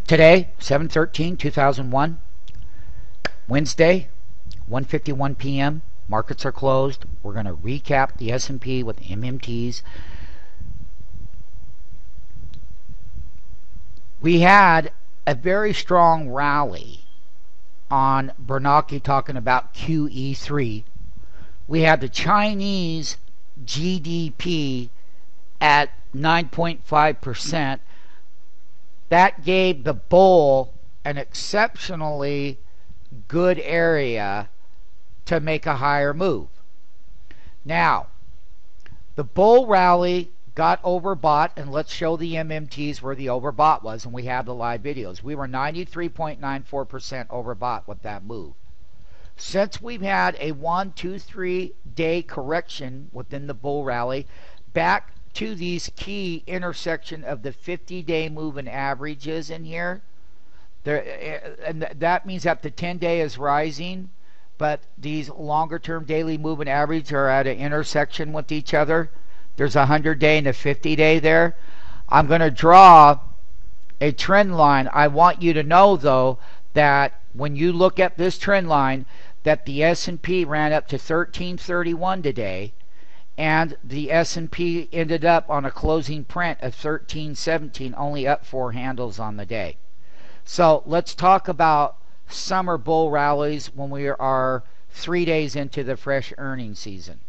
Today, 7/13/2001, Wednesday, 1:51 p.m. Markets are closed. We're going to recap the S&P with MMTs. We had a very strong rally on Bernanke talking about QE3. We had the Chinese GDP at 9.5%. That gave the bull an exceptionally good area to make a higher move. Now, the bull rally got overbought, and let's show the MMTs where the overbought was, and we have the live videos. We were 93.94% overbought with that move. Since we've had a 1, 2, 3 day correction within the bull rally, back to these key intersection of the 50-day moving averages in here, and that means that the 10-day is rising, but these longer term daily moving average are at an intersection with each other. There's a 100-day and a 50-day there. I'm going to draw a trend line. I want you to know, though, that when you look at this trend line, that the S&P ran up to 1331 today, and the S&P ended up on a closing print of 1317, only up 4 handles on the day. So let's talk about summer bull rallies when we are 3 days into the fresh earnings season.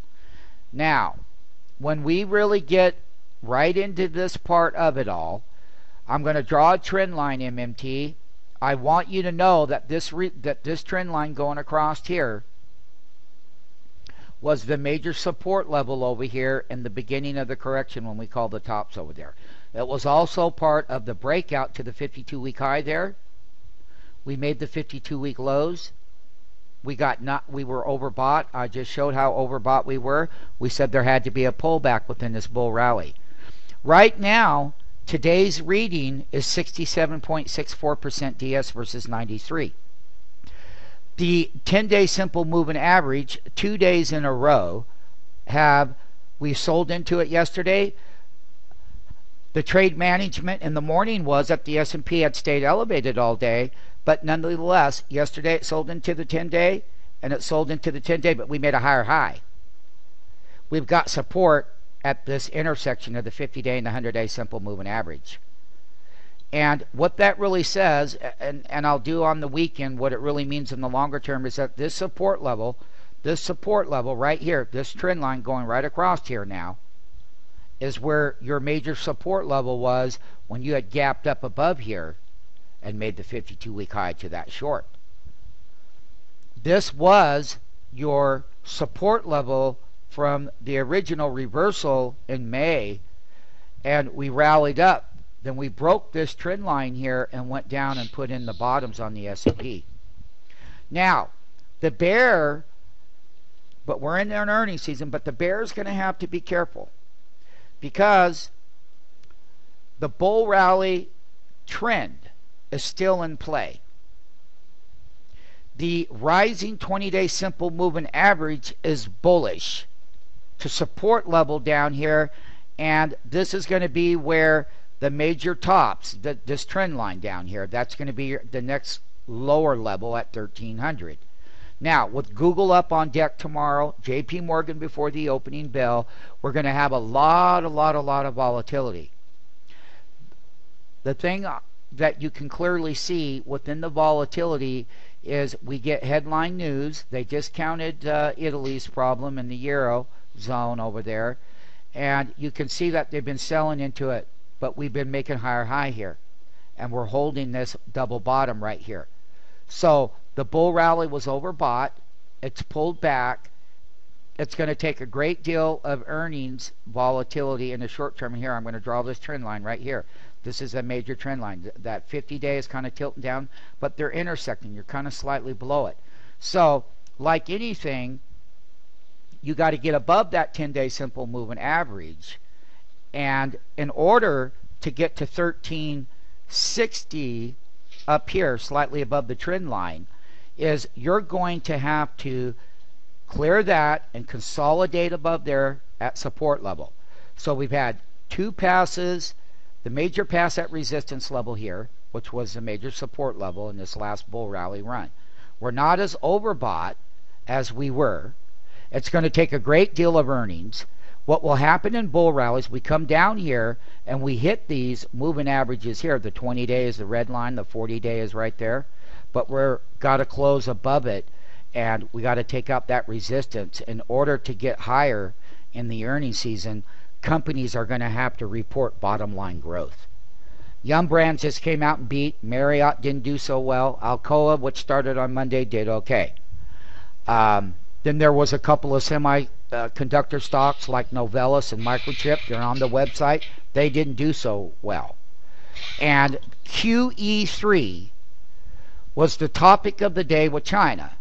Now, when we really get right into this part of it all, I'm going to draw a trend line, MMT. I want you to know that this trend line going across here was the major support level over here in the beginning of the correction when we call the tops over there. It was also part of the breakout to the 52-week high there. We made the 52-week lows. We were overbought. I just showed how overbought we were. We said there had to be a pullback within this bull rally. Right now, today's reading is 67.64% DS versus 93. The 10-day simple moving average, 2 days in a row, we sold into it yesterday. The trade management in the morning was that the S&P had stayed elevated all day, but nonetheless, yesterday it sold into the 10-day, and it sold into the 10-day, but we made a higher high. We've got support at this intersection of the 50-day and the 100-day simple moving average. And what that really says, and I'll do on the weekend what it really means in the longer term, is that this support level right here, this trend line going right across here now, is where your major support level was when you had gapped up above here and made the 52-week high to that short. This was your support level from the original reversal in May, and we rallied up. Then we broke this trend line here and went down and put in the bottoms on the S&P. Now, the bear, but we're in an earnings season, but the bear is going to have to be careful because the bull rally trend is still in play. The rising 20-day simple moving average is bullish to support level down here, and this is going to be where the major tops, this trend line down here, that's going to be the next lower level at 1300. Now, with Google up on deck tomorrow, JP Morgan before the opening bell, we're going to have a lot of volatility. The thing that you can clearly see within the volatility is we get headline news. They discounted Italy's problem in the Euro zone over there, and you can see that they've been selling into it, but we've been making higher high here, and we're holding this double bottom right here. So the bull rally was overbought. It's pulled back. It's going to take a great deal of earnings volatility in the short term. Here, I'm going to draw this trend line right here. This is a major trend line. That 50-day is kind of tilting down, but they're intersecting. You're kind of slightly below it. So, like anything, you got to get above that 10-day simple moving average. And in order to get to 1360 up here, slightly above the trend line, is you're going to have to clear that and consolidate above there at support level. So we've had 2 passes The major passed that resistance level here, which was the major support level in this last bull rally run. We're not as overbought as we were. It's going to take a great deal of earnings. What will happen in bull rallies, we come down here and we hit these moving averages here. The 20-day is the red line, the 40-day is right there. But we're got to close above it, and we got to take out that resistance. In order to get higher in the earnings season, companies are going to have to report bottom line growth. Yum Brands just came out and beat. Marriott didn't do so well. Alcoa, which started on Monday, did okay. Then there was a couple of semiconductor stocks like Novellus and Microchip. They're on the website. They didn't do so well. And QE3 was the topic of the day with China.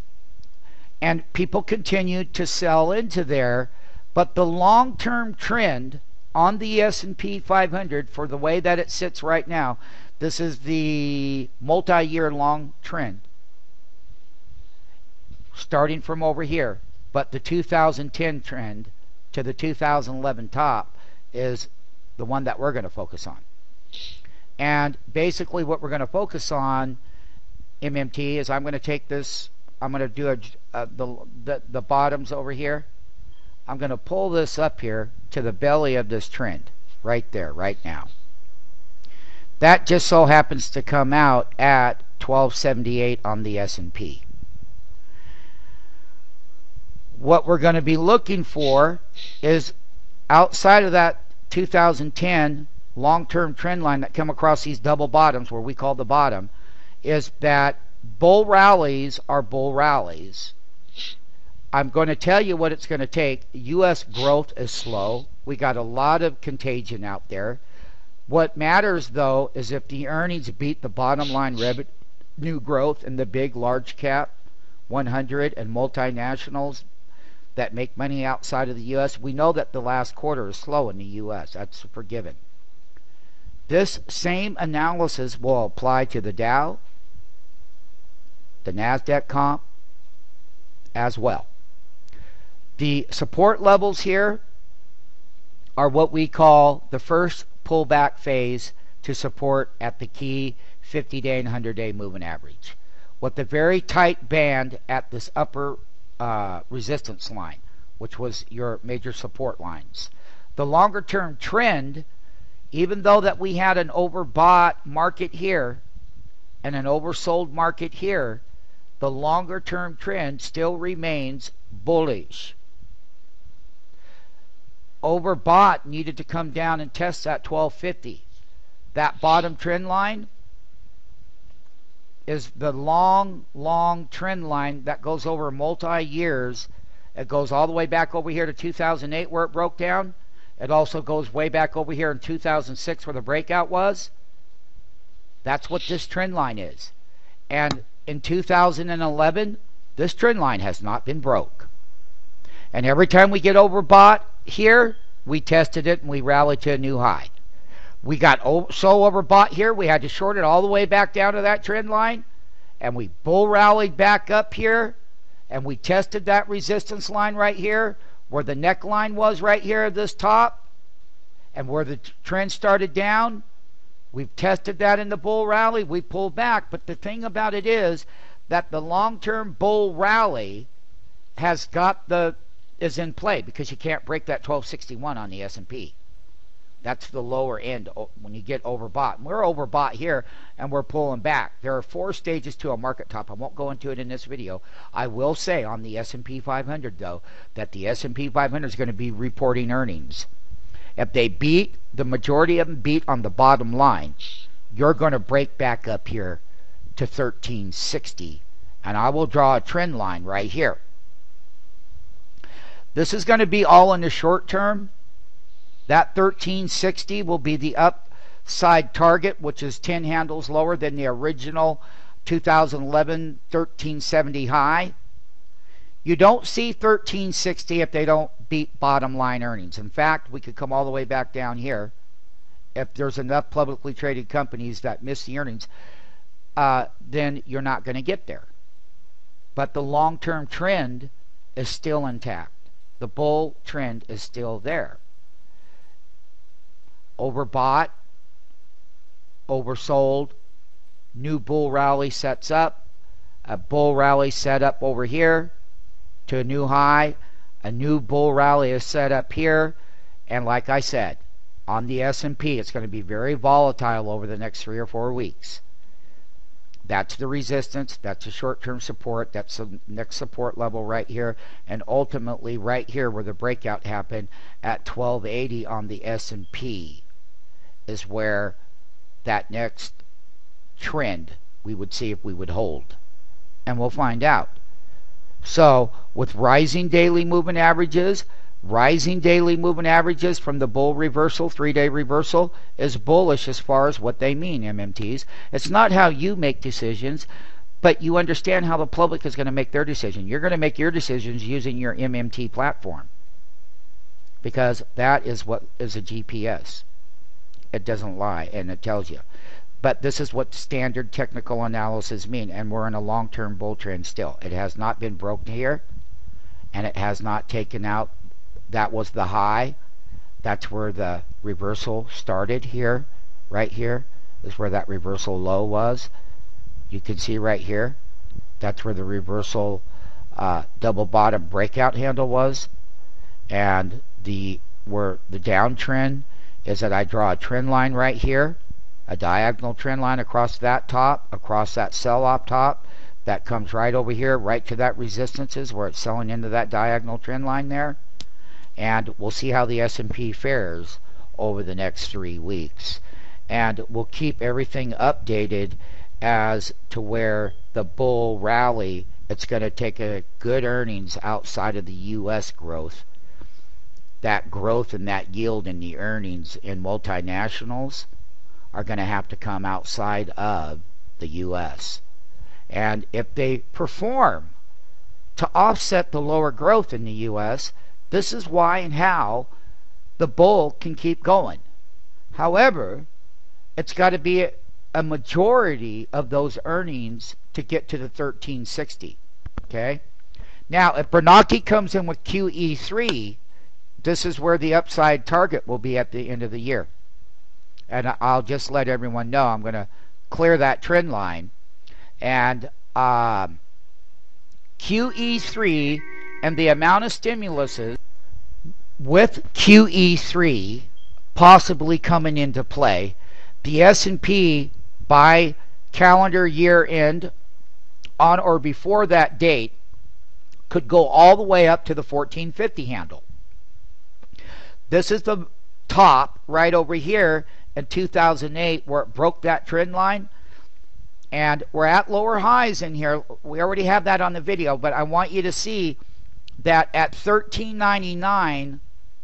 And people continued to sell into there. But the long-term trend on the S&P 500, for the way that it sits right now, this is the multi-year long trend, starting from over here. But the 2010 trend to the 2011 top is the one that we're going to focus on. And basically what we're going to focus on, MMT, is I'm going to take this, I'm going to do the bottoms over here. I'm going to pull this up here to the belly of this trend right there, right now. That just so happens to come out at 1278 on the S&P. What we're going to be looking for is outside of that 2010 long-term trend line that come across these double bottoms, where we call the bottom, is that bull rallies are bull rallies. I'm going to tell you what it's going to take. U.S. growth is slow. We got a lot of contagion out there. What matters, though, is if the earnings beat the bottom line revenue growth in the big large cap 100 and multinationals that make money outside of the U.S. We know that the last quarter is slow in the U.S. That's forgiven. This same analysis will apply to the Dow, the NASDAQ comp, as well. The support levels here are what we call the first pullback phase to support at the key 50-day and 100-day moving average, with a very tight band at this upper resistance line, which was your major support lines. The longer term trend, even though that we had an overbought market here and an oversold market here, the longer term trend still remains bullish. Overbought needed to come down and test that 1250. That bottom trend line is the long trend line that goes over multi-years. It goes all the way back over here to 2008 where it broke down. It also goes way back over here in 2006 where the breakout was. That's what this trend line is. And in 2011, this trend line has not been broke. And every time we get overbought here, we tested it and we rallied to a new high. We got so overbought here, we had to short it all the way back down to that trend line. And we bull rallied back up here. And we tested that resistance line right here, where the neckline was right here at this top. And where the trend started down. We've tested that in the bull rally. We pulled back. But the thing about it is that the long-term bull rally has got is in play, because you can't break that 1261 on the S&P. That's the lower end when you get overbought. We're overbought here and we're pulling back. There are 4 stages to a market top. I won't go into it in this video. I will say on the S&P 500 though that the S&P 500 is going to be reporting earnings. If they beat, the majority of them beat on the bottom line, you're going to break back up here to 1360. And I will draw a trend line right here. This is going to be all in the short term. That 1360 will be the upside target, which is 10 handles lower than the original 2011 1370 high. You don't see 1360 if they don't beat bottom line earnings. In fact, we could come all the way back down here if there's enough publicly traded companies that miss the earnings. Then you're not going to get there. But the long-term trend is still intact. The bull trend is still there. Overbought, oversold, new bull rally sets up, a bull rally set up over here to a new high, a new bull rally is set up here, and like I said, on the S&P, it's going to be very volatile over the next 3 or 4 weeks. That's the resistance, that's the short-term support, that's the next support level right here, and ultimately right here where the breakout happened at 1280 on the S&P is where that next trend we would see if we would hold. And we'll find out. So with rising daily moving averages from the bull reversal, 3-day reversal, is bullish as far as what they mean, MMTs. It's not how you make decisions, but you understand how the public is going to make their decision. You're going to make your decisions using your MMT platform, because that is what is a GPS. It doesn't lie, and it tells you. But this is what standard technical analysis mean, and we're in a long-term bull trend still. It has not been broken here, and it has not taken out. That was the high. That's where the reversal started here. Right here is where that reversal low was. You can see right here. That's where the reversal double bottom breakout handle was. And where the downtrend is that I draw a trend line right here. A diagonal trend line across that top, across that sell-off top. That comes right over here, right to that resistances where it's selling into that diagonal trend line there. And we'll see how the S&P fares over the next 3 weeks. And we'll keep everything updated as to where the bull rally, it's going to take a good earnings outside of the U.S. growth. That growth and that yield in the earnings in multinationals are going to have to come outside of the U.S. And if they perform to offset the lower growth in the U.S., this is why and how the bull can keep going. However, it's got to be a majority of those earnings to get to the 1360. Okay? Now, if Bernanke comes in with QE3, this is where the upside target will be at the end of the year. And I'll just let everyone know I'm going to clear that trend line. And QE3 and the amount of stimuluses with QE3 possibly coming into play, the S&P by calendar year end on or before that date could go all the way up to the 1450 handle. This is the top right over here in 2008 where it broke that trend line. And we're at lower highs in here. We already have that on the video, but I want you to see that at 1399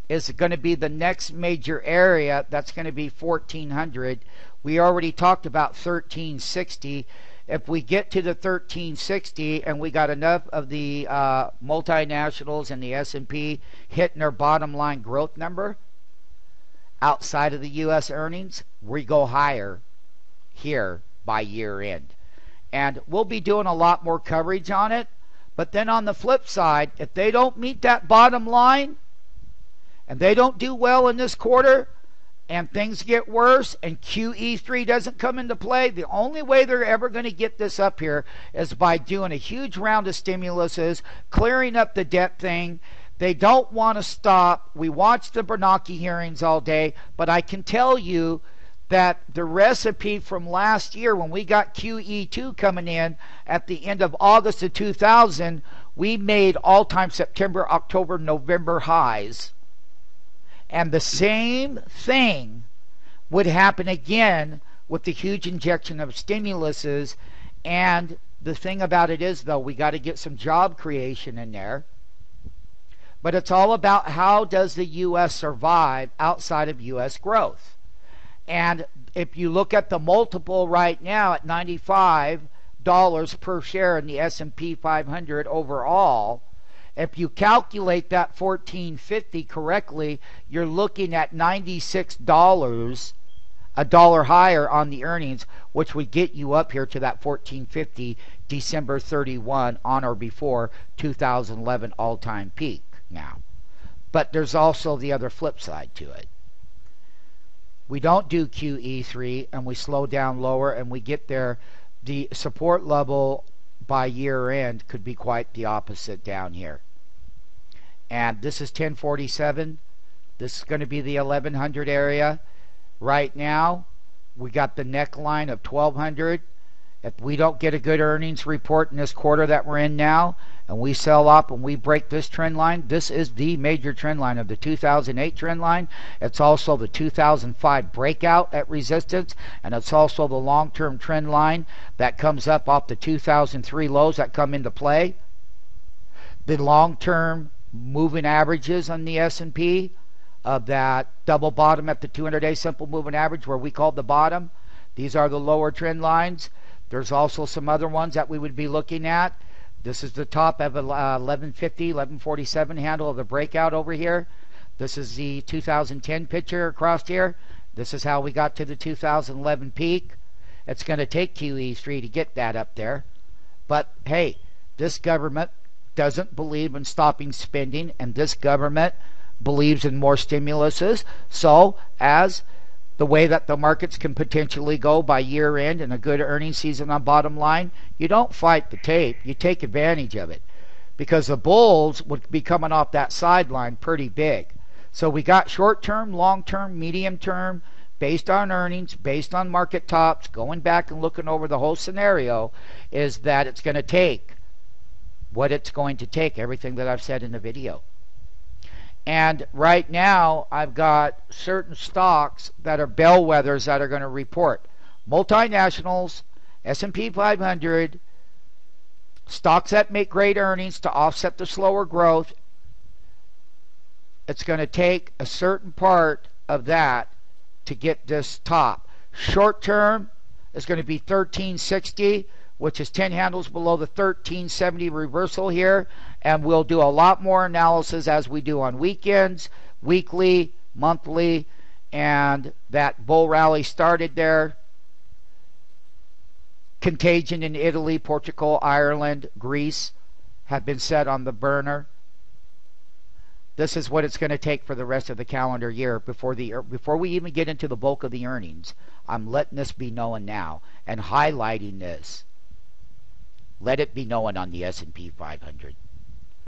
is going to be the next major area. That's going to be 1400. We already talked about 1360. If we get to the 1360 and we got enough of the multinationals and the S&P hitting their bottom line growth number outside of the U.S. earnings, we go higher here by year end. And we'll be doing a lot more coverage on it. But then on the flip side, if they don't meet that bottom line and they don't do well in this quarter and things get worse and QE3 doesn't come into play, the only way they're ever going to get this up here is by doing a huge round of stimuluses, clearing up the debt thing. They don't want to stop. We watched the Bernanke hearings all day, but I can tell you that the recipe from last year when we got QE2 coming in at the end of August of 2000, we made all-time September, October, November highs. And the same thing would happen again with the huge injection of stimuluses. And the thing about it is, though, we got to get some job creation in there. But it's all about how does the U.S. survive outside of U.S. growth. And if you look at the multiple right now at $95 per share in the S&P 500 overall, if you calculate that 1450 correctly, you're looking at $96, a dollar higher on the earnings, which would get you up here to that 1450 December 31 on or before 2011 all-time peak now. But there's also the other flip side to it. we don't do QE3 and we slow down lower and we get there, the support level by year end could be quite the opposite down here. And this is 1047. This is going to be the 1100 area. Right now, we got the neckline of 1200. If we don't get a good earnings report in this quarter that we're in now, and we sell up and we break this trend line, this is the major trend line of the 2008 trend line. It's also the 2005 breakout at resistance, and it's also the long-term trend line that comes up off the 2003 lows that come into play. The long-term moving averages on the S&P of that double bottom at the 200-day simple moving average where we called the bottom. These are the lower trend lines. There's also some other ones that we would be looking at. This is the top of 1150, 1147 handle of the breakout over here. This is the 2010 picture across here. This is how we got to the 2011 peak. It's going to take QE3 to get that up there. But hey, this government doesn't believe in stopping spending, and this government believes in more stimuluses. So as the way that the markets can potentially go by year end and a good earnings season on bottom line, you don't fight the tape, you take advantage of it, because the bulls would be coming off that sideline pretty big. So we got short term, long term, medium term, based on earnings, based on market tops, going back and looking over the whole scenario, is that it's going to take what it's going to take, everything that I've said in the video. And right now, I've got certain stocks that are bellwethers that are going to report. Multinationals, S&P 500, stocks that make great earnings to offset the slower growth. It's going to take a certain part of that to get this top. Short term is going to be 1360, which is 10 handles below the 1370 reversal here. And we'll do a lot more analysis as we do on weekends, weekly, monthly, and that bull rally started there. Contagion in Italy, Portugal, Ireland, Greece have been set on the burner. This is what it's going to take for the rest of the calendar year before we even get into the bulk of the earnings. I'm letting this be known now and highlighting this. Let it be known on the S&P 500.